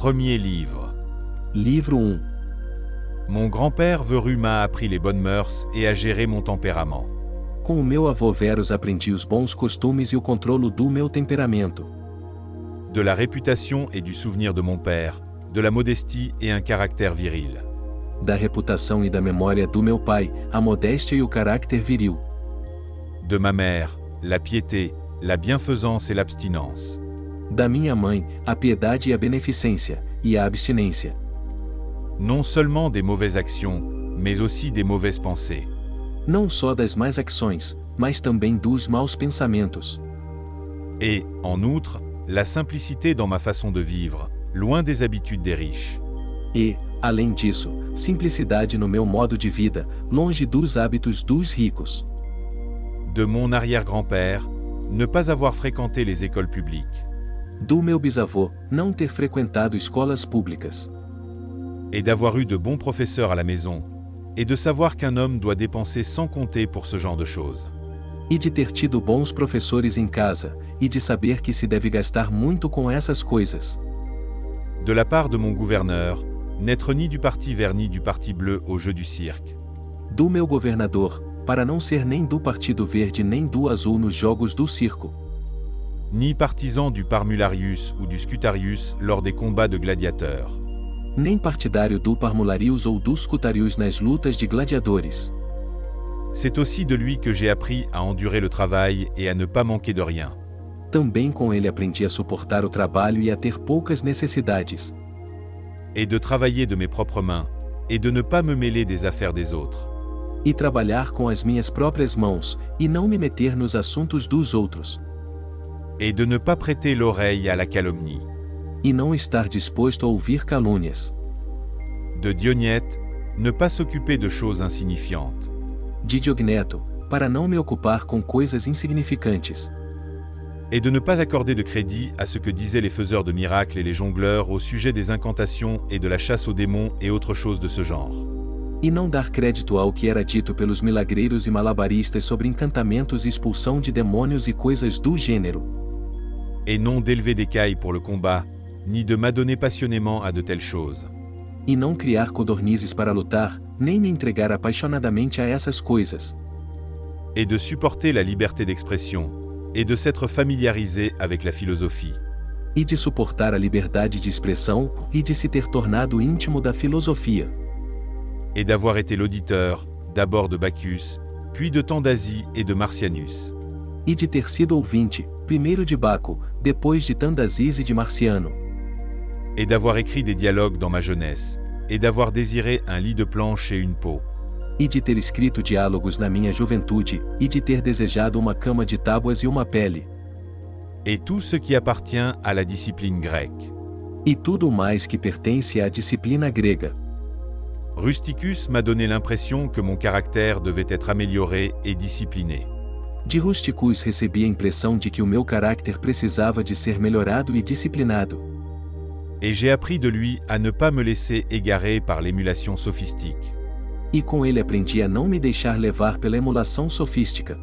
Premier livre. Livro 1. Mon grand-père Veru m'a appris les bonnes mœurs et a géré mon tempérament. Com o meu avô Verus aprendi os bons costumes e o controlo do meu temperamento. De la réputation et du souvenir de mon père, de la modestie et un caractère viril. Da reputação e da memória do meu pai, a modéstia e o caráter viril. De ma mère, la piété, la bienfaisance et l'abstinence. Da minha mãe, a piedade e a beneficência, e a abstinência. Non seulement des mauvaises actions, mais aussi des mauvaises pensées. Não só das más ações, mas também dos maus pensamentos. Et, en outre, la simplicité dans ma façon de vivre, loin des habitudes des riches. E, além disso, simplicidade no meu modo de vida, longe dos hábitos dos ricos. De mon arrière-grand-père, ne pas avoir fréquenté les écoles publiques. Do meu bisavô, não ter frequentado escolas públicas. Et d'avoir eu de bons professeurs à la maison, et de savoir qu'un homme doit dépenser sans compter pour ce genre de choses. E de ter tido bons professores em casa, e de saber que se deve gastar muito com essas coisas. De la part de mon gouverneur, n'être ni du parti vert ni du parti bleu au jeu du cirque. Do meu governador, para não ser nem do Partido Verde nem do Azul nos jogos do circo. Ni partisan du Parmularius ou du Scutarius lors des combats de gladiateurs. Nem partidário do Parmularius ou dos Scutarius nas lutas de gladiadores. C'est aussi de lui que j'ai appris à endurer le travail et à ne pas manquer de rien. Também com ele aprendi a suportar o trabalho e a ter poucas necessidades. Et de travailler de mes propres mains, et de ne pas me mêler des affaires des autres. E trabalhar com as minhas próprias mãos, e não me meter nos assuntos dos outros. Et de ne pas prêter l'oreille à la calomnie. E não estar disposto a ouvir calúnias. De Dionyette, ne pas s'occuper de choses insignifiantes. De Diogneto, para não me ocupar com coisas insignificantes. Et de ne pas accorder de crédit à ce que disaient les faiseurs de miracles et les jongleurs au sujet des incantations et de la chasse aux démons et autres choses de ce genre. E não dar crédito ao que era dito pelos milagreiros e malabaristas sobre encantamentos e expulsão de demônios e coisas do gênero. Et non d'élever d'écailles pour le combat, ni de m'adonner passionnément à de telles choses. E não criar codornizes para lutar, nem me entregar apaixonadamente a essas coisas. Et de supporter la liberté d'expression, et de s'être familiarisé avec la philosophie. E de suportar a liberdade de expressão, e de se ter tornado íntimo da filosofia. Et d'avoir été l'auditeur, d'abord de Bacchus, puis de Tandasie et de Marcianus. E de ter sido ouvinte, primeiro de Baco, depois de Tandasis e de Marciano. Et d'avoir écrit des dialogues dans ma jeunesse, et d'avoir désiré un lit de planche et une peau. E de ter escrito diálogos na minha juventude, e de ter desejado uma cama de tábuas e uma pele. Et tout ce qui appartient à la discipline grecque. E tudo mais que pertence à disciplina grega. Rusticus m'a donné l'impression que mon caractère devait être amélioré et discipliné. De Rusticus recebi a impressão de que o meu caráter precisava de ser melhorado e disciplinado. Et j'ai appris de lui à ne pas me laisser égarer par l'émulation sophistique. E com ele aprendi a não me deixar levar pela emulação sofística.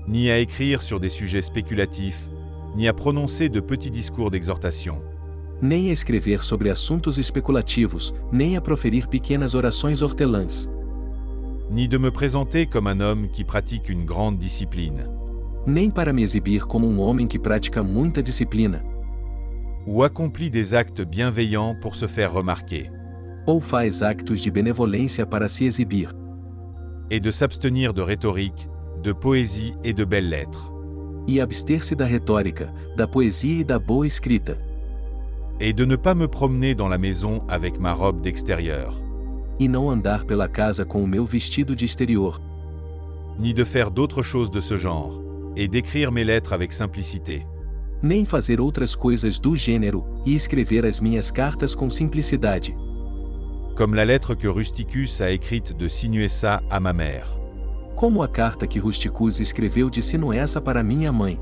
Ni à écrire sur des sujets spéculatifs, ni à prononcer de petits discours d'exhortation. Nem a escrever sobre assuntos especulativos, nem a proferir pequenas orações hortelãs. Ni de me présenter comme un homme qui pratique une grande discipline. Nem para me exibir como homem que pratica muita disciplina. Ou accomplit des actes bienveillants pour se faire remarquer. Ou faz actos de benevolência para se exibir. Et de s'abstenir de rhétorique, de poésie et de belles lettres. E abster-se da retórica, da poesia e da boa escrita. Et de ne pas me promener dans la maison avec ma robe d'extérieur. E não andar pela casa com o meu vestido de exterior. Ni de faire d'autres choses de ce genre, et d'écrire mes lettres avec simplicité. Nem fazer outras coisas do gênero, e escrever as minhas cartas com simplicidade. Comme la lettre que Rusticus a écrite de Sinuessa à ma mère. Como a carta que Rusticus escreveu de Sinuessa para minha mãe.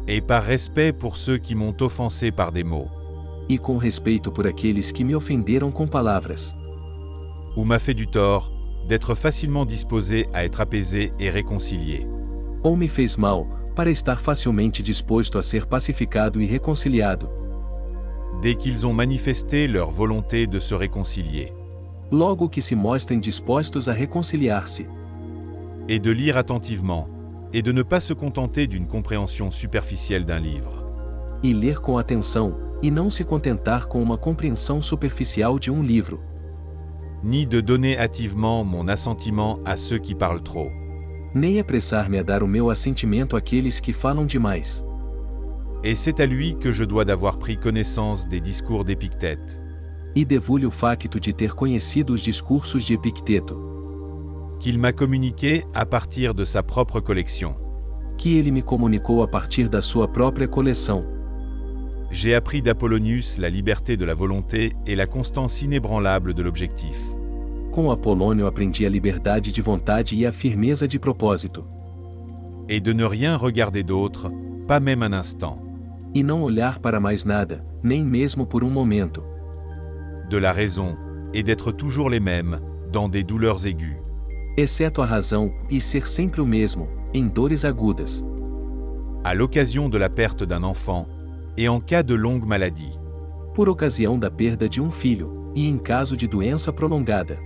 Et par respect pour ceux qui m'ont offensé par des mots. E com respeito por aqueles que me ofenderam com palavras. Ou m'a fait du tort, d'être facilement disposé à être apaisé et réconcilié. Ou me fez mal, para estar facilmente disposto a ser pacificado e reconciliado. dès qu'ils ont manifesté leur volonté de se réconcilier. Logo que se mostrem dispostos a reconciliar-se. Et de lire attentivement, et de ne pas se contenter d'une compréhension superficielle d'un livre. E ler com atenção, e não se contentar com uma compreensão superficial de um livro. Ni de donner hâtivement mon assentiment à ceux qui parlent trop. Nem apressar-me a dar o meu assentimento àqueles que falam demais. Et c'est à lui que je dois d'avoir pris connaissance des discours d'Épictète. E devo-lhe o facto de ter conhecido os discursos de Epicteto. Qu'il m'a communiqué à partir de sa propre collection. Que ele me comunicou a partir da sua própria coleção. J'ai appris d'Apollonius la liberté de la volonté et la constance inébranlable de l'objectif. Com Apolônio aprendi a liberdade de vontade e a firmeza de propósito. Et de ne rien regarder d'autre, pas même un instant. E não olhar para mais nada, nem mesmo por um momento. De la raison, et d'être toujours les mêmes, dans des douleurs aiguës. Exceto a razão, e ser sempre o mesmo, em dores agudas. À l'occasion de la perte d'un enfant, et en cas de longue maladie. Por ocasião da perda de um filho, e em caso de doença prolongada.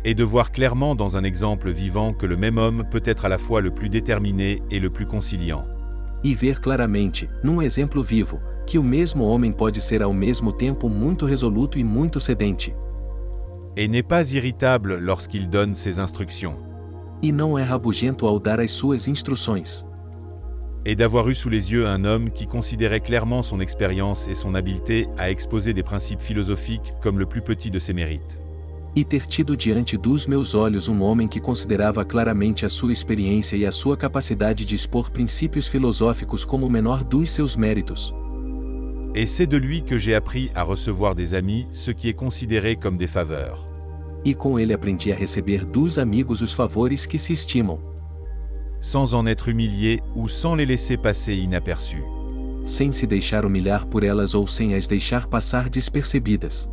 Et de voir clairement dans un exemple vivant que le même homme peut être à la fois le plus déterminé et le plus conciliant. E ver claramente, num exemplo vivo, que o mesmo homem pode ser ao mesmo tempo muito resoluto e muito cedente. Et n'est pas irritable lorsqu'il donne ses instructions. E não é rabugento ao dar as suas instruções. Et d'avoir eu sous les yeux un homme qui considérait clairement son expérience et son habileté à exposer des principes philosophiques comme le plus petit de ses mérites. E ter tido diante dos meus olhos um homem que considerava claramente a sua experiência e a sua capacidade de expor princípios filosóficos como o menor dos seus méritos. Et c'est de lui que j'ai appris à recevoir des amis ce qui est considéré comme des faveurs. E com ele aprendi a receber dos amigos os favores que se estimam. Sans en être humilié ou sans les laisser passer inaperçus. Sem se deixar humilhar por elas ou sem as deixar passar despercebidas.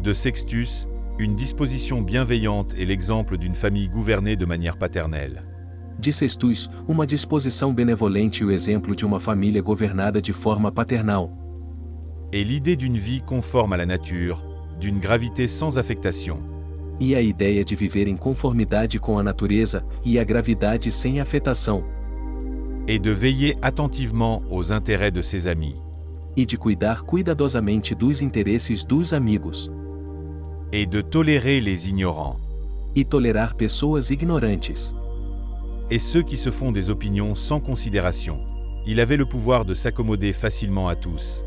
De Sextus, une disposition bienveillante et l'exemple d'une famille gouvernée de manière paternelle. De Sextus, uma disposição benevolente e o exemplo de uma família governada de forma paternal. Et l'idée d'une vie conforme à la nature, d'une gravité sans affectation. E a ideia de viver em conformidade com a natureza, e a gravidade sem afetação. Et de veiller attentivement aux intérêts de ses amis. E de cuidar cuidadosamente dos interesses dos amigos. Et de tolérer les ignorants. E tolerar pessoas ignorantes. Et ceux qui se font des opinions sans considération. Il avait le pouvoir de s'accommoder facilement à tous.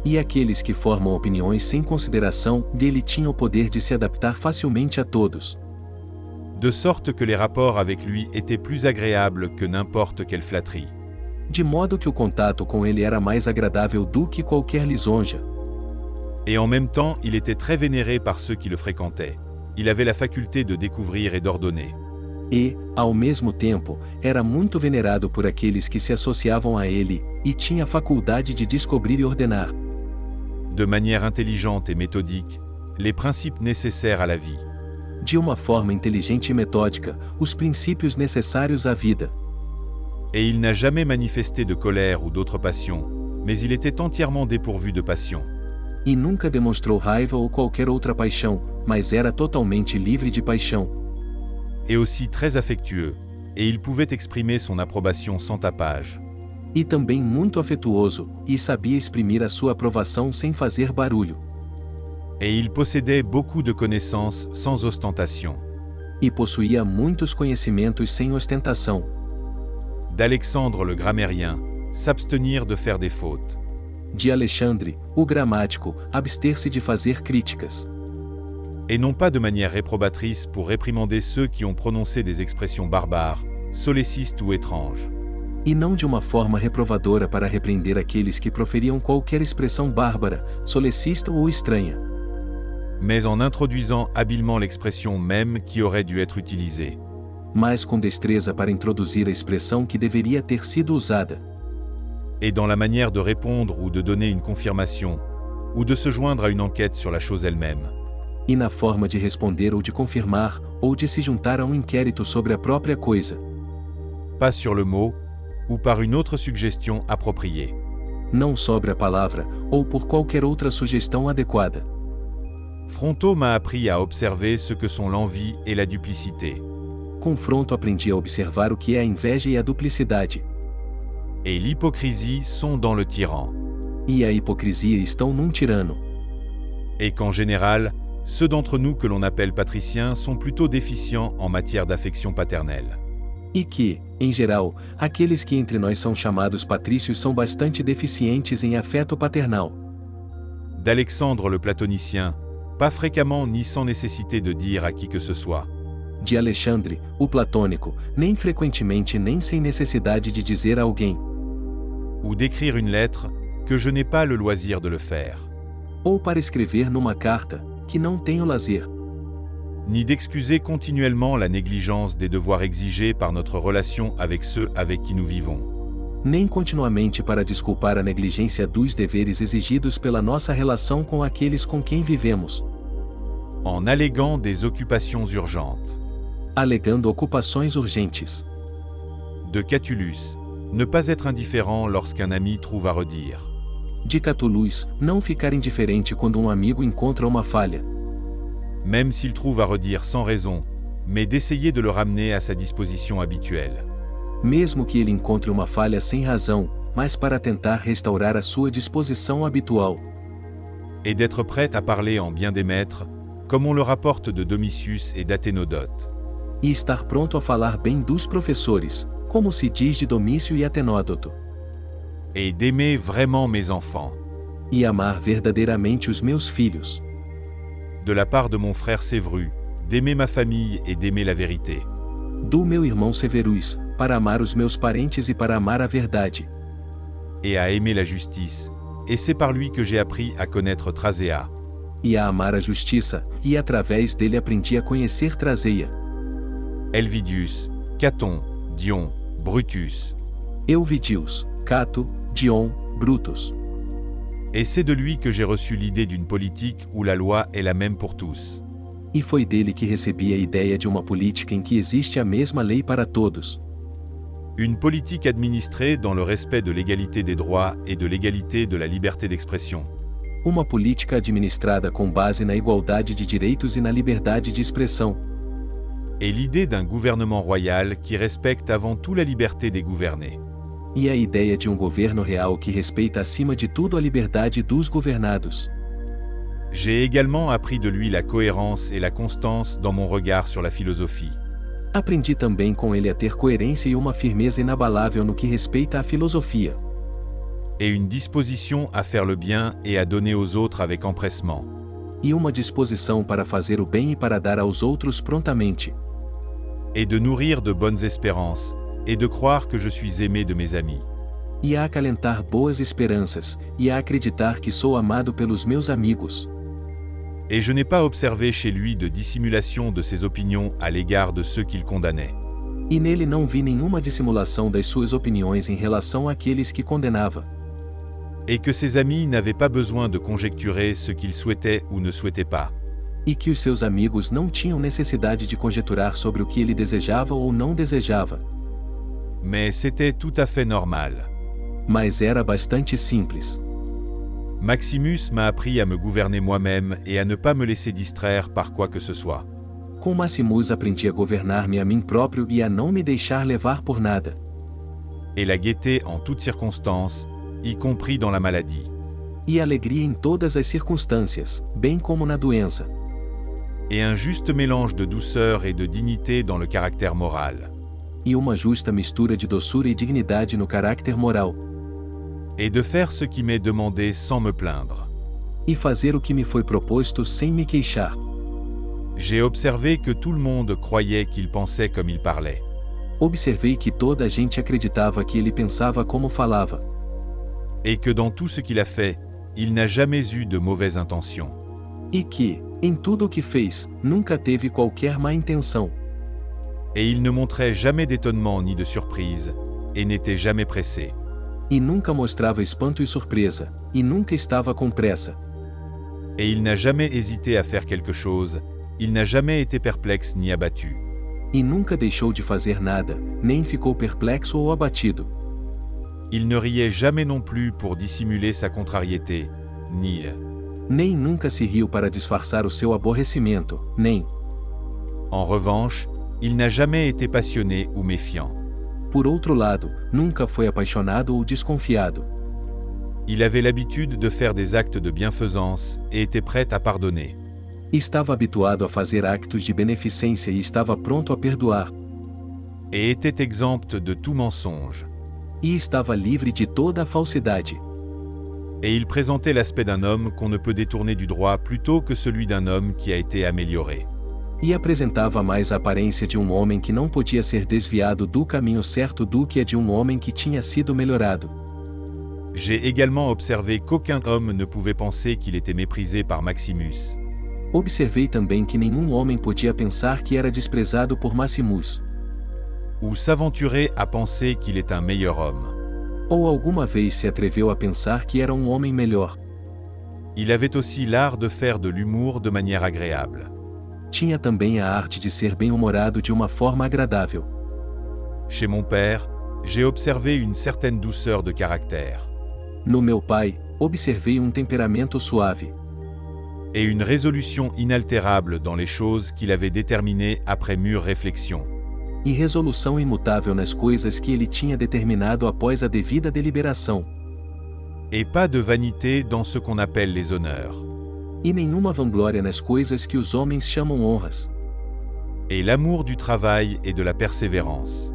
E aqueles que formam opiniões sem consideração, dele tinham o poder de se adaptar facilmente a todos. De sorte que les rapports avec lui étaient plus agréables que n'importe quelle flatterie. De modo que o contato com ele era mais agradável do que qualquer lisonja. Et en même temps, il était très vénéré par ceux qui le fréquentaient. Il avait la faculté de découvrir et d'ordonner. E, ao mesmo tempo, era muito venerado por aqueles que se associavam a ele, e tinha a faculdade de descobrir e ordenar. De manière intelligente et méthodique, les principes nécessaires à la vie. De uma forma inteligente e metódica, os princípios necessários à vida. Et il n'a jamais manifesté de colère ou d'autres passions, mais il était entièrement dépourvu de passion. E nunca demonstrou raiva ou qualquer outra paixão, mas era totalmente livre de paixão. Et aussi très affectueux, et il pouvait exprimer son approbation sans tapage. E também muito afetuoso, e sabia exprimir a sua aprovação sem fazer barulho. Et il possédait beaucoup de connaissances sans ostentation. E possuía muitos conhecimentos sem ostentação. D'Alexandre le grammairien, s'abstenir de faire des fautes. De Alexandre, o gramático, abster-se de fazer críticas. Et non pas de manière réprobatrice pour réprimander ceux qui ont prononcé des expressions barbares, solécistes ou étranges. E não de uma forma reprovadora para repreender aqueles que proferiam qualquer expressão bárbara, solecista ou estranha. Mais en introduisant habilement l'expression même qui aurait dû être utilisée. Mas com destreza para introduzir a expressão que deveria ter sido usada. Et dans la manière de répondre ou de donner une confirmation, ou de se joindre à une enquête sur la chose elle-même. E na forma de responder ou de confirmar, ou de se juntar a um inquérito sobre a própria coisa. Pas sur le mot, ou par une autre suggestion appropriée. não sobre a palavra, ou por qualquer outra sugestão adequada. Fronto m'a appris à observer ce que sont l'envie et la duplicité. Confronto aprendi a observar o que é a inveja e a duplicidade. Et l'hypocrisie sont dans le tyran. E a hipocrisia estão num tirano. Et qu'en général, ceux d'entre nous que l'on appelle patriciens sont plutôt déficients en matière d'affection paternelle. E que, em geral, aqueles que entre nós são chamados patrícios são bastante deficientes em afeto paternal. D'Alexandre le platonicien, pas fréquemment ni sans nécessité de dire à qui que ce soit. De Alexandre, o platônico, nem frequentemente nem sem necessidade de dizer a alguém. Ou d'écrire une lettre, que je n'ai pas le loisir de le faire. Ou para escrever numa carta, que não tenho lazer. Ni d'excuser continuellement la négligence des devoirs exigés par notre relation avec ceux avec qui nous vivons. Nem continuamente para desculpar a negligência dos deveres exigidos pela nossa relação com aqueles com quem vivemos. En alléguant des occupations urgentes. Alegando ocupações urgentes. De Catullus, ne pas être indifférent lorsqu'un ami trouve à redire. De Catullus, não ficar indiferente quando um amigo encontra uma falha. Même s'il trouve à redire sans raison, mais d'essayer de le ramener à sa disposition habituelle. Mesmo que ele encontre uma falha sem razão, mas para tentar restaurar a sua disposição habitual. Et d'être prêt à parler en bien des maîtres, comme on le rapporte de Domitius et d'Athénodote. E estar pronto a falar bem dos professores, como se diz de Domício e Atenódoto. Et d'aimer vraiment mes enfants. E amar verdadeiramente os meus filhos. De la part de mon frère Sévru, d'aimer ma famille et d'aimer la vérité. Do meu irmão Severus, para amar os meus parentes e para amar a verdade. Et à aimer la justice, et c'est par lui que j'ai appris à connaître Thrasea. E a amar a justiça, e através dele aprendi a conhecer Traseia. Helvidius, Caton, Dion, Brutus. Euvidius, Cato, Dion, Brutus. Et c'est de lui que j'ai reçu l'idée d'une politique où la loi est la même pour tous. E foi dele que recebi a ideia de uma política em que existe a mesma lei para todos. Une politique administrée dans le respect de l'égalité des droits et de l'égalité de la liberté d'expression. Uma política administrada com base na igualdade de direitos e na liberdade de expressão. Et l'idée d'un gouvernement royal qui respecte avant tout la liberté des gouvernés. E a ideia de um governo real que respeita acima de tudo a liberdade dos governados. J'ai également appris de lui la cohérence et la constance dans mon regard sur la philosophie. Aprendi também com ele a ter coerência e uma firmeza inabalável no que respeita à filosofia. Et une disposition à faire le bien et à donner aux autres avec empressement. E uma disposição para fazer o bem e para dar aos outros prontamente. Et de nourrir de bonnes espérances, et de croire que je suis aimé de mes amis. E a acalentar boas esperanças, e a acreditar que sou amado pelos meus amigos. Et je n'ai pas observé chez lui de dissimulation de ses opinions à l'égard de ceux qu'il condamnait. E nele não vi nenhuma dissimulação das suas opiniões em relação àqueles que condenava. Et que ses amis n'avaient pas besoin de conjecturer ce qu'ils souhaitaient ou ne souhaitaient pas. E que os seus amigos não tinham necessidade de conjecturar sobre o que ele desejava ou não desejava. Mais c'était tout à fait normal. Mas era bastante simples. Maximus m'a appris à me gouverner moi-même et à ne pas me laisser distraire par quoi que ce soit. Com Maximus aprendi a governar-me a mim próprio e a não me deixar levar por nada. Et la gaieté en toutes circonstances, y compris dans la maladie. E alegria em todas as circunstâncias, bem como na doença. Et un juste mélange de douceur et de dignité dans le caractère moral. E uma justa mistura de doçura e dignidade no caráter moral. Et de faire ce qui m'est demandé sans me plaindre. E fazer o que me foi proposto sem me queixar. J'ai observé que tout le monde croyait qu'il pensait comme il parlait. Observei que toda a gente acreditava que ele pensava como falava. Et que dans tout ce qu'il a fait, il n'a jamais eu de mauvaise intention. E que, em tudo o que fez, nunca teve qualquer má intenção. Et il ne montrait jamais d'étonnement ni de surprise, et n'était jamais pressé. E nunca mostrava espanto e surpresa, e nunca estava com pressa. Et il n'a jamais hésité à faire quelque chose, il n'a jamais été perplexe ni abattu. E nunca deixou de fazer nada, nem ficou perplexo ou abatido. Il ne riait jamais non plus pour dissimuler sa contrariété, nem nunca se riu para disfarçar o seu aborrecimento, nem, En revanche, il n'a jamais été passionné ou méfiant. por outro lado, nunca foi apaixonado ou desconfiado. Il avait l'habitude de faire des actes de bienfaisance et était prêt à pardonner. Estava habituado a fazer actos de beneficência e estava pronto a perdoar. Et était exempt de tout mensonge. E estava livre de toda a falsidade. Et il présentait l'aspect d'un homme qu'on ne peut détourner du droit plutôt que celui d'un homme qui a été amélioré. E apresentava mais a aparência de homem que não podia ser desviado do caminho certo do que a de homem que tinha sido melhorado. J'ai également observé qu'aucun homme ne pouvait penser qu'il était méprisé par Maximus. Observei também que nenhum homem podia pensar que era desprezado por Maximus. Ou s'aventurer à penser qu'il est un meilleur homme. Ou alguma vez se atreveu a pensar que era homem melhor. Il avait aussi l'art de faire de l'humour de manière agréable. Tinha também a arte de ser bem-humorado de uma forma agradável. Chez mon père, j'ai observé une certaine douceur de caractère. No meu pai, observei temperamento suave. Et une résolution inaltérable dans les choses qu'il avait déterminées après mûre réflexion. E resolução imutável nas coisas que ele tinha determinado após a devida deliberação. Et pas de vanité dans ce qu'on appelle les honneurs. E nenhuma vanglória nas coisas que os homens chamam honras. Et l'amour du travail et de la persévérance.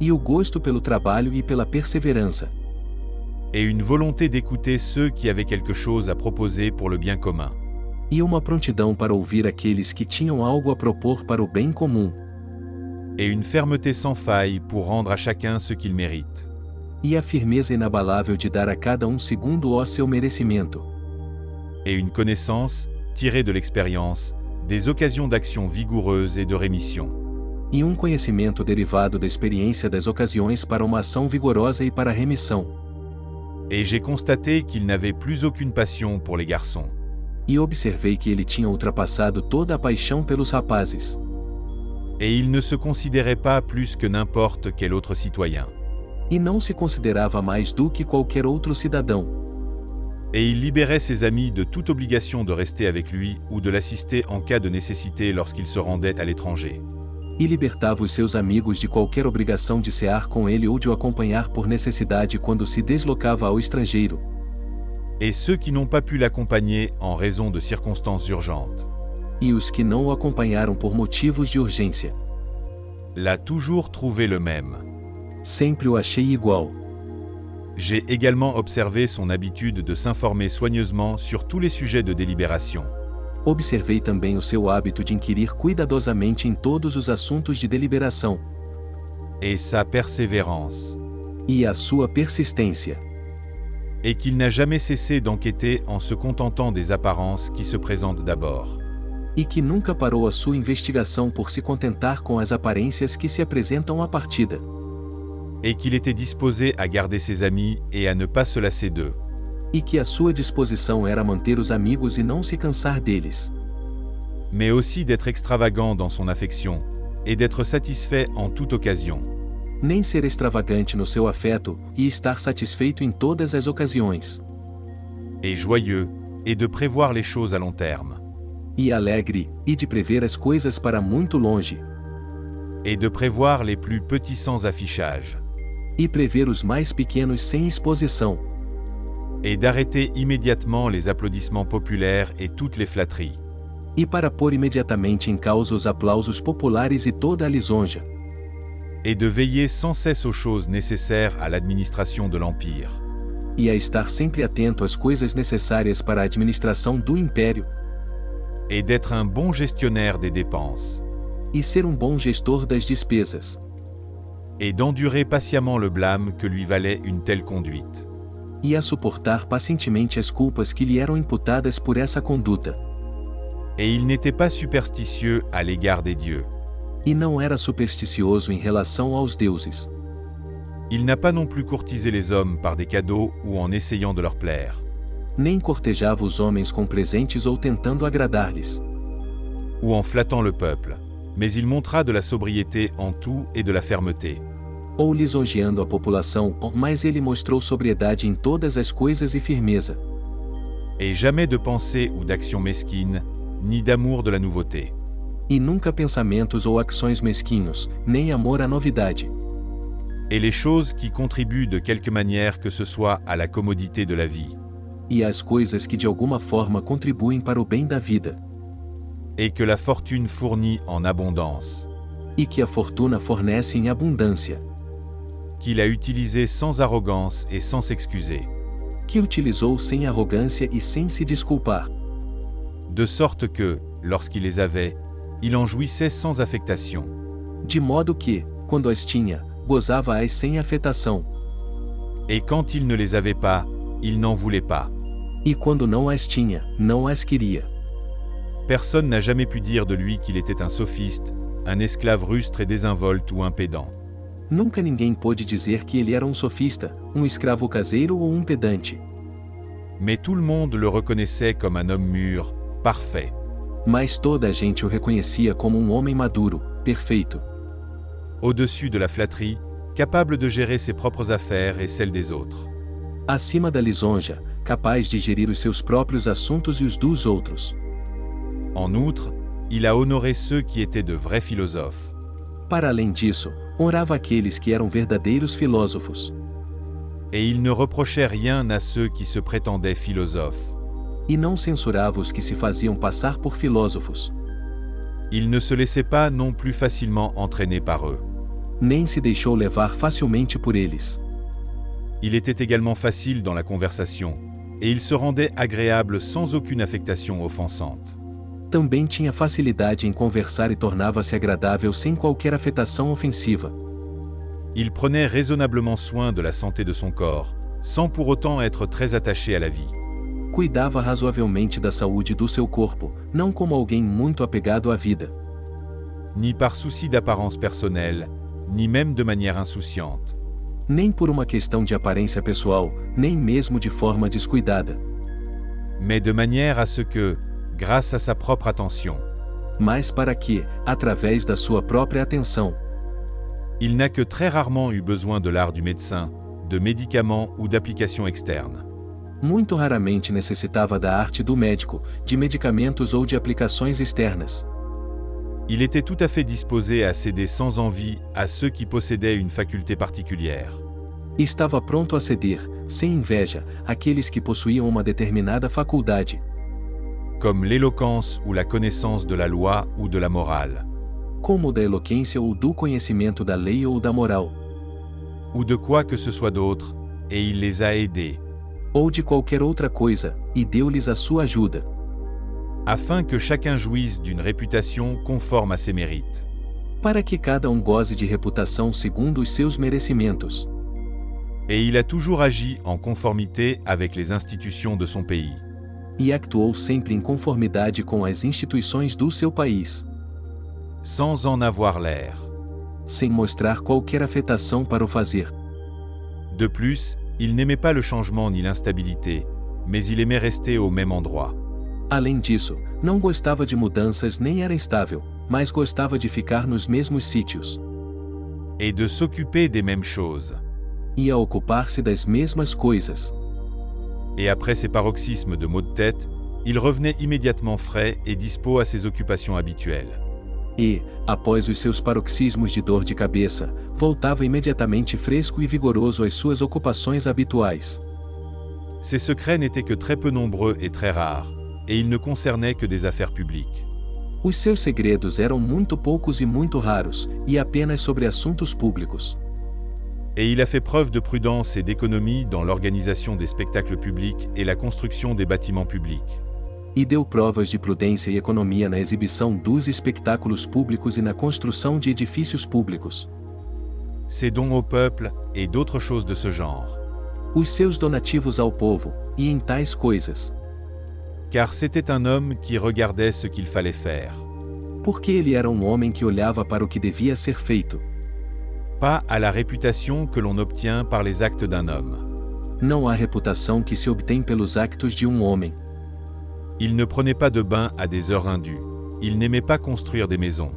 E o gosto pelo trabalho e pela perseverança. Et une volonté d'écouter ceux qui avaient quelque chose à proposer pour le bien commun. E uma prontidão para ouvir aqueles que tinham algo a propor para o bem comum. Et une fermeté sans faille pour rendre à chacun ce qu'il mérite. E a firmeza inabalável de dar a cada segundo o seu merecimento. Et une connaissance, tirée de l'expérience, des occasions d'action vigoureuses et de rémission. E conhecimento derivado da experiência das ocasiões para uma ação vigorosa e para a remissão. Et j'ai constaté qu'il n'avait plus aucune passion pour les garçons. E observei que ele tinha ultrapassado toda a paixão pelos rapazes. Et il ne se considérait pas plus que n'importe quel autre citoyen. E não se considerava mais do que qualquer outro cidadão. Et il libérait ses amis de toute obligation de rester avec lui ou de l'assister en cas de nécessité lorsqu'il se rendait à l'étranger. E libertava os seus amigos de qualquer obrigação de cear com ele ou de o acompanhar por necessidade quando se deslocava ao estrangeiro. Et ceux qui n'ont pas pu l'accompagner en raison de circonstances urgentes. E os que não o acompanharam por motivos de urgência. L'a toujours trouvé le même. Sempre o achei igual. J'ai également observé son habitude de s'informer soigneusement sur tous les sujets de délibération. Observei também o seu hábito de inquirir cuidadosamente em todos os assuntos de deliberação. Et sa persévérance. E a sua persistência. Et qu'il n'a jamais cessé d'enquêter en se contentant des apparences qui se présentent d'abord. E que nunca parou a sua investigação por se contentar com as aparências que se apresentam à partida. Et qu'il était disposé à garder ses amis et à ne pas se lasser d'eux. E que a sua disposição era manter os amigos e não se cansar deles. Mais aussi d'être extravagant dans son affection, et d'être satisfait en toute occasion. Nem ser extravagante no seu afeto, e estar satisfeito em todas as ocasiões. Et joyeux, et de prévoir les choses à long terme. E alegre, e de prever as coisas para muito longe. Et de prévoir les plus petits sans affichage. E prever os mais pequenos sem exposição. Et d'arrêter immédiatement les applaudissements populaires et toutes les flatteries. E para pôr imediatamente em causa os aplausos populares e toda a lisonja. Et de veiller sans cesse aux choses nécessaires à l'administration de l'Empire. E a estar sempre atento às coisas necessárias para a administração do império. Et d'être un bon gestionnaire des dépenses. E ser bom gestor das despesas. Et d'endurer patiemment le blâme que lui valait une telle conduite. E a suportar pacientemente as culpas que lhe eram imputadas por essa conduta. Et il n'était pas superstitieux à l'égard des dieux. E não era supersticioso em relação aos deuses. Il n'a pas non plus courtisé les hommes par des cadeaux ou en essayant de leur plaire. Nem cortejava os homens com presentes ou tentando agradar-lhes. Ou en flattant le peuple. Mais il montra de la sobriété en tout et de la fermeté. ou lisonjeando a população, mas ele mostrou sobriedade em todas as coisas e firmeza. Et jamais de pensée ou d'action mesquine, ni d'amour de la nouveauté. E nunca pensamentos ou ações mesquinhos, nem amor à novidade. Et les choses qui contribuent de quelque manière que ce soit à la commodité de la vie. E as coisas que de alguma forma contribuem para o bem da vida. Et que la fortune fournit en abondance. E que a fortuna fornece em abundância. Qu'il a utilisé sans arrogance et sans s'excuser. Que utilizou sem arrogância e sem se desculpar. De sorte que, lorsqu'il les avait, il en jouissait sans affectation. De modo que, quando as tinha, gozava-as sem afetação. Et quand il ne les avait pas, il n'en voulait pas. E quando não as tinha, não as queria. Personne n'a jamais pu dire de lui qu'il était un sophiste, un esclave rustre et désinvolte ou un pédant. Nunca ninguém pôde dizer que ele era um sofista, um escravo caseiro ou um pedante. Mais tout le monde le reconnaissait comme un homme mûr, parfait. Mas toda a gente o reconhecia como um homem maduro, perfeito. Au-dessus de la flatterie, capable de gérer ses propres affaires et celles des autres. Acima da lisonja, capaz de gerir os seus próprios assuntos e os dos outros. En outre, il a honoré ceux qui étaient de vrais philosophes. Para além disso, honrava aqueles que eram verdadeiros filósofos. Et il ne reprochait rien à ceux qui se prétendaient philosophes. E não censurava os que se faziam passar por filósofos. Il ne se laissait pas non plus facilement entraîner par eux. Nem se deixou levar facilmente por eles. Il était également facile dans la conversation, et il se rendait agréable sans aucune affectation offensante. Também tinha facilidade em conversar e tornava-se agradável sem qualquer afetação ofensiva. Il prenait raisonnablement soin de la santé de son corps, sans pour autant être très attaché à la vie. Cuidava razoavelmente da saúde do seu corpo, não como alguém muito apegado à vida. Ni par souci d'apparence personnelle, ni même de manière insouciante. Nem por uma questão de aparência pessoal, nem mesmo de forma descuidada. Mais de manière à ce que, grâce à sa propre attention, mas para que, através da sua própria atenção, il n'a que très rarement eu besoin de l'art du médecin, de médicaments ou d'applications externes. Muito raramente necessitava da arte do médico, de medicamentos ou de aplicações externas. Il était tout à fait disposé à céder sans envie à ceux qui possédaient une faculté particulière. Estava pronto a ceder, sem inveja, àqueles que possuíam uma determinada faculdade, comme l'éloquence ou la connaissance de la loi ou de la morale, como da eloquência ou do conhecimento da lei ou da moral, ou de quoi que ce soit d'autre, et il les a aidés, ou de qualquer outra coisa, e deu-lhes a sua ajuda, afin que chacun jouisse d'une réputation conforme à ses mérites. para que cada goze de reputação segundo os seus merecimentos. Et il a toujours agi en conformité avec les institutions de son pays. E actuou sempre em conformidade com as instituições do seu país, Sans en avoir l'air. sem mostrar qualquer afetação para o fazer. De plus, il n'aimait pas le changement ni l'instabilité, mais il aimait rester au même endroit. Além disso, não gostava de mudanças nem era estável, mas gostava de ficar nos mesmos sítios. Et de s'occuper des mêmes choses. E a ocupar-se das mesmas coisas. Et après ses paroxysmes de maux de tête, il revenait immédiatement frais et dispos à ses occupations habituelles. E, após os seus paroxismos de dor de cabeça, voltava imediatamente fresco e vigoroso às suas ocupações habituais. Ses secrets n'étaient que très peu nombreux et très rares, et ils ne concernaient que des affaires publiques. Os seus segredos eram muito poucos e muito raros, e apenas sobre assuntos públicos. Et il a fait preuve de prudence et d'économie dans l'organisation des spectacles publics et la construction des bâtiments publics. E deu provas de prudência e economia na exibição dos espetáculos públicos e na construção de edifícios públicos. Ses dons au peuple, et d'autres choses de ce genre. Os seus donativos ao povo, e em tais coisas. Car c'était un homme qui regardait ce qu'il fallait faire. Porque ele era um homem que olhava para o que devia ser feito. Pas à la réputation que l'on obtient par les actes d'un homme. Não há reputação que se obtém pelos actos de um homem. Il ne prenait pas de bain à des heures indues. Il n'aimait pas construire des maisons.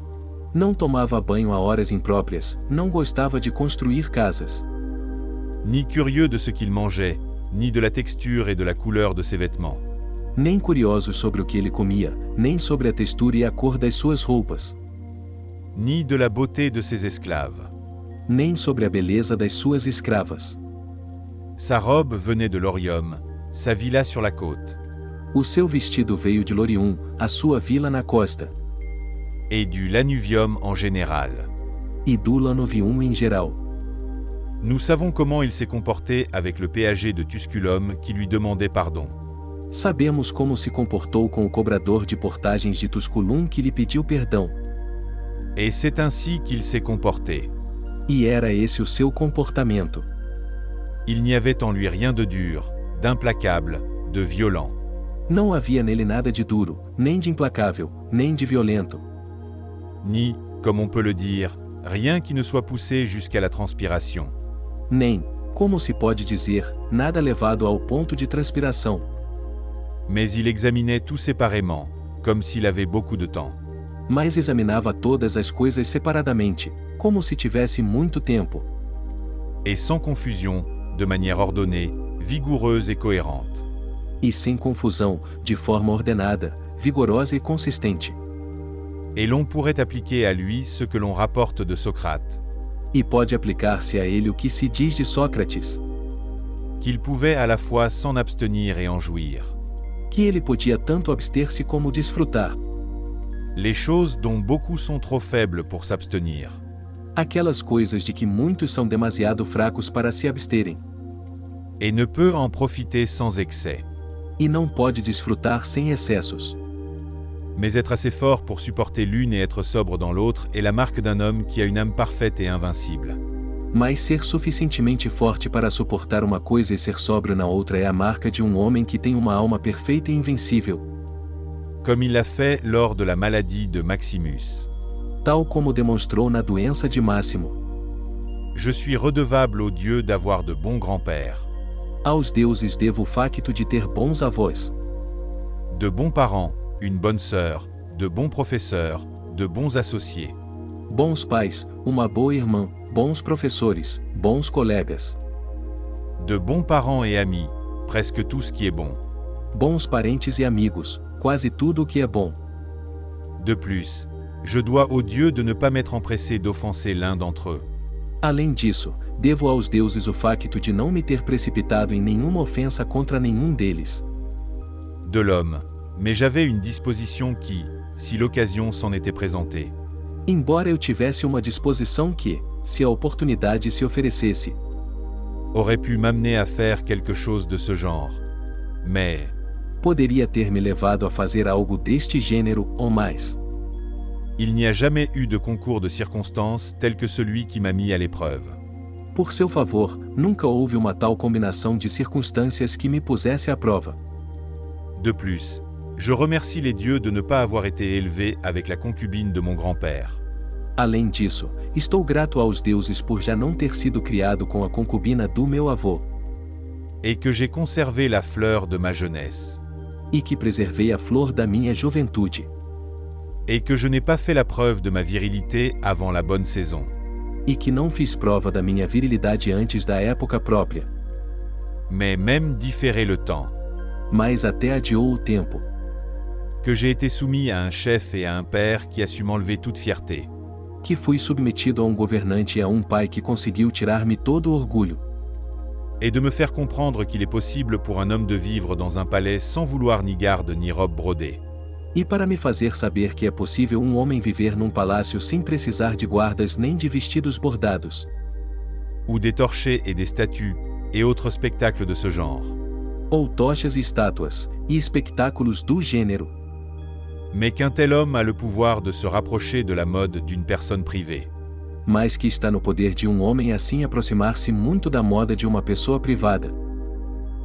Não tomava banho a horas impróprias, não gostava de construir casas. Ni curieux de ce qu'il mangeait, ni de la texture et de la couleur de ses vêtements. Nem curiosos sobre o que ele comia, nem sobre a textura e a cor das suas roupas. Ni de la beauté de ses esclaves. Nem sobre a beleza das suas escravas. Sa robe venait de l'Orium, sa villa sur la côte. O seu vestido veio de Lorium, a sua vila na costa. Et du Lanuvium en général. E do Lanuvium em geral. Nous savons comment il s'est comporté avec le péager de Tusculum qui lui demandait pardon. Sabemos como se comportou com o cobrador de portagens de Tusculum que lhe pediu perdão. Et c'est ainsi qu'il s'est comporté. E era esse o seu comportamento. Il n'y avait en lui rien de dur, d'implacable, de violent. Não havia nele nada de duro, nem de implacável, nem de violento. Ni, comme on peut le dire, rien qui ne soit poussé jusqu'à la transpiration. Nem, como se pode dizer, nada levado ao ponto de transpiração. Mais il examinait tout séparément, comme s'il avait beaucoup de temps. Mas examinava todas as coisas separadamente, como se tivesse muito tempo. Et sans confusion, de manière ordonnée, vigoureuse et cohérente. E sem confusão, de forma ordenada, vigorosa e consistente. Et l'on pourrait appliquer à lui ce que l'on rapporte de Socrate. E pode aplicar-se a ele o que se diz de Sócrates. Qu'il pouvait à la fois s'en abstenir et en jouir. Que ele podia tanto abster-se como desfrutar. Les choses dont beaucoup sont trop faibles pour s'abstenir. Aquelas coisas de que muitos são demasiado fracos para se absterem. Et ne peut en profiter sans excès. E não pode desfrutar sem excessos. Mais être assez fort pour supporter l'une et être sobre dans l'autre est la marque d'un homme qui a une âme parfaite et invincible. Mas ser suficientemente forte para suportar uma coisa e ser sóbrio na outra é a marca de um homem que tem uma alma perfeita e invencível. Comme il l'a fait lors de la maladie de Maximus. Tal como demonstrou na doença de Máximo. Je suis redevable aux dieux d'avoir de bons grands-pères. Aos deuses devo o facto de ter bons avós. De bons parents, une bonne sœur, de bons professeurs, de bons associés. Bons pais, uma boa irmã, bons professores, bons colegas. De bons parents et amis, presque tout ce qui est bon. Bons parentes e amigos, quase tudo o que é bom. De plus, je dois aux dieux de ne pas m'être empressé d'offenser l'un d'entre eux. Além disso, devo aos deuses o facto de não me ter precipitado em nenhuma ofensa contra nenhum deles. De l'homme, mais j'avais une disposition qui, si l'occasion s'en était présentée. Embora eu tivesse uma disposição que, se a oportunidade se oferecesse, aurait pu m'amener à faire quelque chose de ce genre. Mais, poderia ter me levado a fazer algo deste gênero, ou mais. Il n'y a jamais eu de concours de circonstances tel que celui qui m'a mis à l'épreuve. Por seu favor, nunca houve uma tal combinação de circunstâncias que me pusesse à prova. De plus, je remercie les dieux de ne pas avoir été élevé avec la concubine de mon grand-père. Além disso, estou grato aos deuses por já não ter sido criado com a concubina do meu avô. Et que j'ai conservé la fleur de ma jeunesse. E que preservei a flor da minha juventude. Et que je n'ai pas fait la preuve de ma virilité avant la bonne saison. E que não fiz prova da minha virilidade antes da época própria. Mais même différé le temps. Mas até adiou o tempo. Que j'ai été soumis à un chef et à un père qui a su m'enlever toute fierté. Que fui submetido a um governante e a um pai que conseguiu tirar-me todo o orgulho. Et de me faire comprendre qu'il est possible pour un homme de vivre dans un palais sans vouloir ni garde ni robe brodée. E para me fazer saber que é possível um homem viver num palácio sem precisar de guardas nem de vestidos bordados. Ou des torchers et des statues, et autres spectacles de ce genre. Ou tochas e estátuas, e espetáculos do gênero. Mais qu'un tel homme a le pouvoir de se rapprocher de la mode d'une personne privée. Mas que está no poder de um homem assim aproximar-se muito da moda de uma pessoa privada.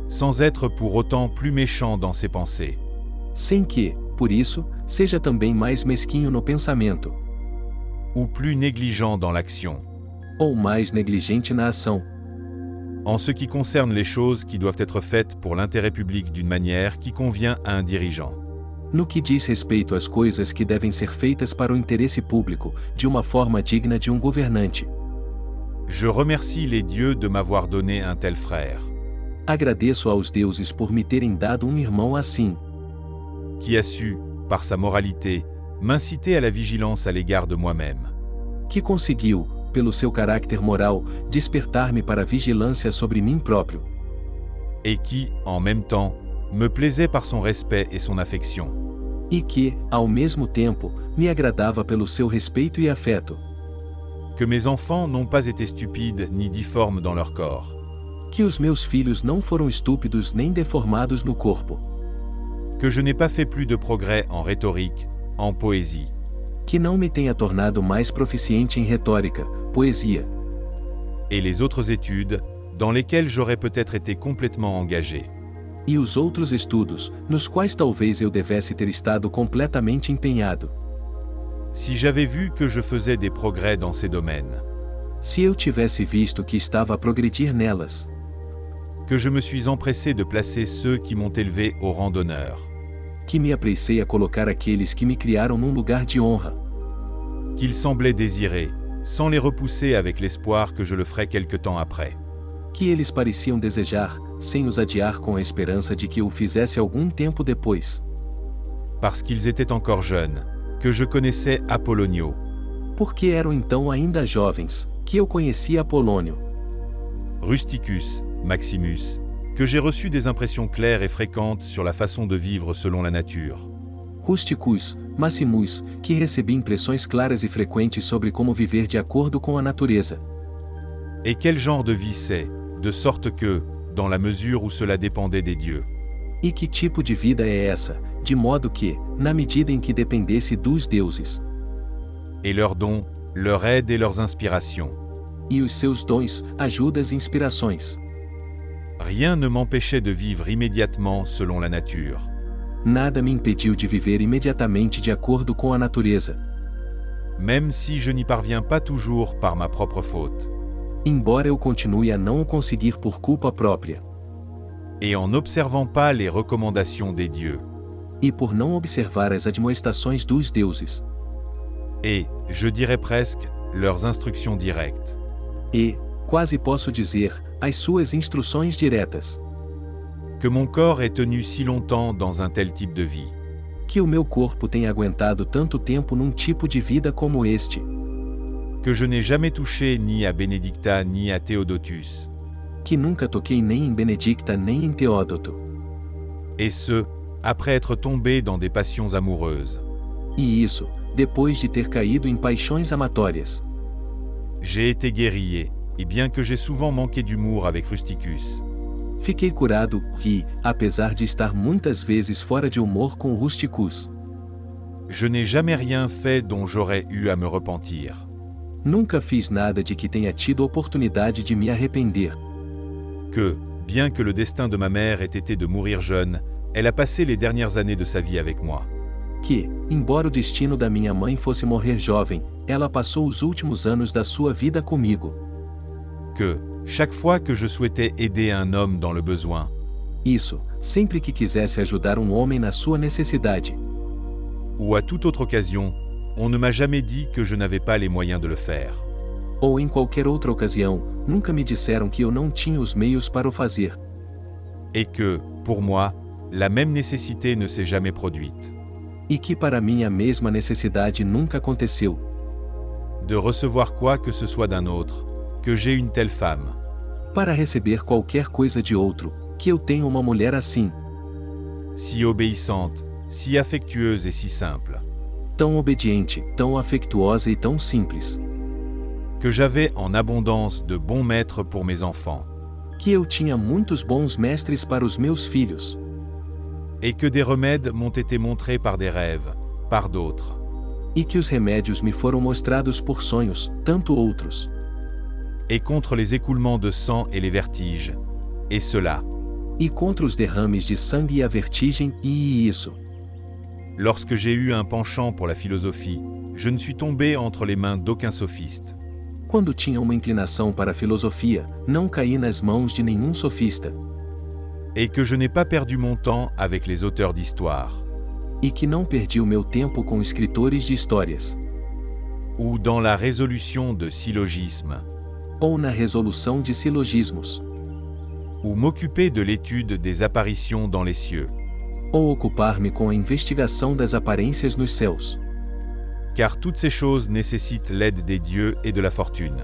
Sans être pour autant plus méchant dans ses pensées. Sem que, por isso, seja também mais mesquinho no pensamento. Ou plus négligent dans l'action. Ou mais negligente na ação. En ce qui concerne les choses qui doivent être faites pour l'intérêt public d'une manière qui convient à un dirigeant. No que diz respeito às coisas que devem ser feitas para o interesse público, de uma forma digna de um governante. Je remercie les dieux de m'avoir donné un tel frère, Agradeço aos deuses por me terem dado um irmão assim, qui a su, par sa moralité, m'inciter à la vigilance à l'égard de moi-même, que conseguiu, pelo seu caráter moral, despertar-me para a vigilância sobre mim próprio, et qui, en même temps, me plaisait par son respect et son affection. e que, ao mesmo tempo, me agradava pelo seu respeito e afeto, Que mes enfants n'ont pas été stupides ni difformes dans leur corps, que os meus filhos não foram estúpidos nem deformados no corpo, que je n'ai pas fait plus de progrès en rhétorique, en poésie, que não me tenha tornado mais proficiente em retórica, poesia, et les autres études, dans lesquelles j'aurais peut-être été complètement engagé. e os outros estudos, nos quais talvez eu devesse ter estado completamente empenhado. Si j'avais vu que je faisais des progrès dans ces domaines, Se eu tivesse visto que estava a progredir nelas, que je me suis empressé de placer ceux qui m'ont élevé au rang d'honneur, que me apressei a colocar aqueles que me criaram num lugar de honra, qu'ils semblaient désirer, sans les repousser avec l'espoir que je le ferais quelque temps après. que eles pareciam desejar, sem os adiar com a esperança de que o fizesse algum tempo depois, Parce qu'ils étaient encore jeunes, que je connaissais Apollonio, porque eram então ainda jovens, que eu conhecia Apolônio, Rusticus, Maximus, que j'ai reçu des impressions claires et fréquentes sur la façon de vivre selon la nature, Rusticus, Maximus, que recebi impressões claras e frequentes sobre como viver de acordo com a natureza, et quel genre de vie c'est, de sorte que, dans la mesure où cela dépendait des dieux, e que tipo de vida é essa, de modo que, na medida em que dependesse dos deuses, et leurs dons, leur aide et leurs inspirations, e os seus dons, ajudas e inspirações, rien ne m'empêchait de vivre immédiatement selon la nature, nada me impediu de viver imediatamente de acordo com a natureza, même si je n'y parviens pas toujours par ma propre faute, embora eu continue a não o conseguir por culpa própria, et en n'observant pas les recommandations des dieux, e por não observar as admoestações dos deuses, et, je dirais presque, leurs instructions directes. e, quase posso dizer, as suas instruções diretas, Que mon corps ait tenu si longtemps dans un tel type de vie, que o meu corpo tenha aguentado tanto tempo num tipo de vida como este, que je n'ai jamais touché ni à Benedicta ni à Théodotus, que nunca toquei nem em Benedicta nem em Teódoto, et ce, après être tombé dans des passions amoureuses. e isso, depois de ter caído em paixões amatórias. J'ai été guerrier, et bien que j'ai souvent manqué d'humour avec Rusticus, Fiquei curado, e, apesar de estar muitas vezes fora de humor com Rusticus, je n'ai jamais rien fait dont j'aurais eu à me repentir. nunca fiz nada de que tenha tido oportunidade de me arrepender. Que, bien que le destin de ma mère ait été de mourir jeune, elle a passé les dernières années de sa vie avec moi. Que, embora o destino da minha mãe fosse morrer jovem, ela passou os últimos anos da sua vida comigo. Que, chaque fois que je souhaitais aider un homme dans le besoin, Isso, sempre que quisesse ajudar um homem na sua necessidade, ou à toute autre occasion, on ne m'a jamais dit que je n'avais pas les moyens de le faire. ou em qualquer outra ocasião, nunca me disseram que eu não tinha os meios para o fazer. Et que, pour moi, la même nécessité ne s'est jamais produite. E que para mim a mesma necessidade nunca aconteceu, De recevoir quoi que ce soit d'un autre, que j'ai une telle femme, para receber qualquer coisa de outro, que eu tenho uma mulher assim, si obéissante, si affectueuse et si simple, tão obediente, tão afetuosa e tão simples, que j'avais en abondance de bons maîtres pour mes enfants, que eu tinha muitos bons mestres para os meus filhos, et que des remèdes m'ont été montrés par des rêves, par d'autres, e que os remédios me foram mostrados por sonhos, tanto outros, et contre les écoulements de sang et les vertiges, et cela, e contra os derrames de sangue e a vertigem, e isso. lorsque j'ai eu un penchant pour la philosophie, je ne suis tombé entre les mains d'aucun sophiste, Quando tinha uma inclinação para a filosofia, não caí nas mãos de nenhum sofista, et que je n'ai pas perdu mon temps avec les auteurs d'histoire, E que não perdi o meu tempo com escritores de histórias. ou dans la résolution de syllogismes, Ou na resolução de silogismos. ou m'occuper de l'étude des apparitions dans les cieux. Ou ocupar-me com a investigação das aparências nos céus. Car toutes ces choses nécessitent l'aide des dieux et de la fortune.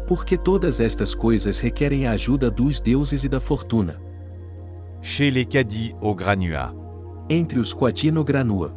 Porque todas estas coisas requerem a ajuda dos deuses e da fortuna. Chez les cadis au granua. Entre os Quadino Granua.